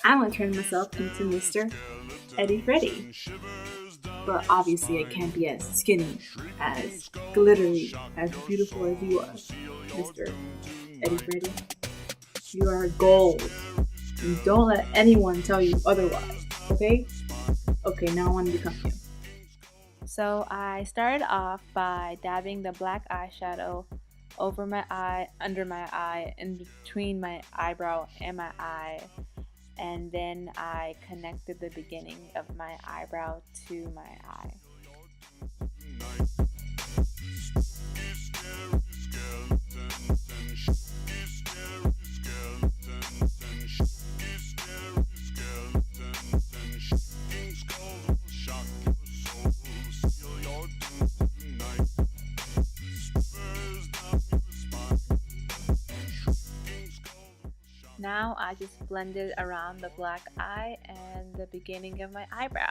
I'm gonna turn myself into Mr. Eddie Freddy. But obviously, I can't be as skinny, as glittery, as beautiful as you are, Mr. Eddie Freddy. You are gold. And don't let anyone tell you otherwise, okay? Okay, now I want to become you. So I started off by dabbing the black eyeshadow over my eye, under my eye, in between my eyebrow and my eye, and then I connected the beginning of my eyebrow to my eye. Now I just blended around the black eye and the beginning of my eyebrow.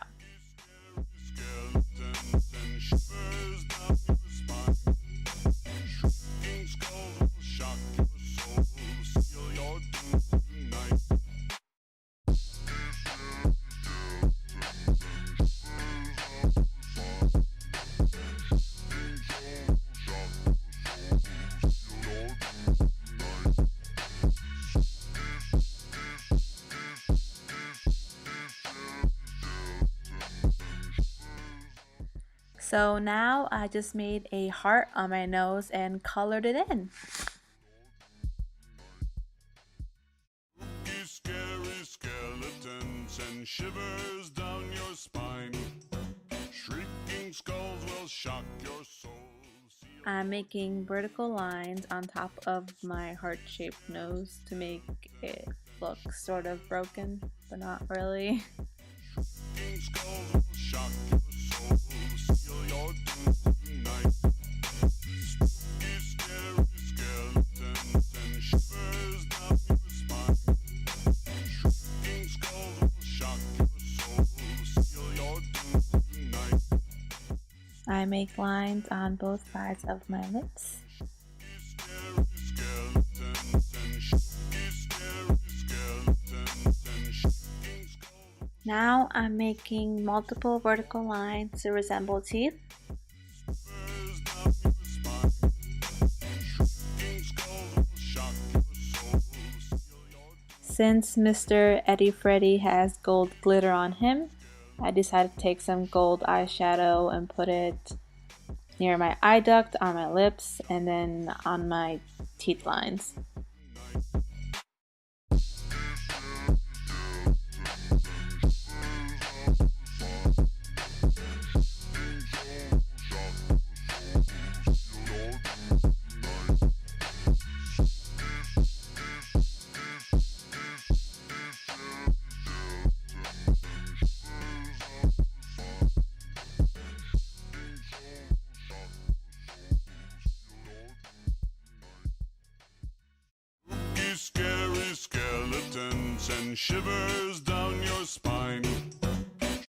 So now I just made a heart on my nose and colored it in. Scary skeletons and shivers down your spine. Shrieking skulls will shock your soul. I'm making vertical lines on top of my heart-shaped nose to make it look sort of broken, but not really. Shrieking skulls will shock your soul. Seal your doom tonight. Spooky, scary skeletons and shivers down your spine. Shrieking skulls will shock your soul. Seal your doom tonight. I make lines on both sides of my lips. Now I'm making multiple vertical lines to resemble teeth. Since Mr. Eddie Freddy has gold glitter on him, I decided to take some gold eyeshadow and put it near my eye duct, on my lips, and then on my teeth lines. Scary skeletons and shivers down your spine.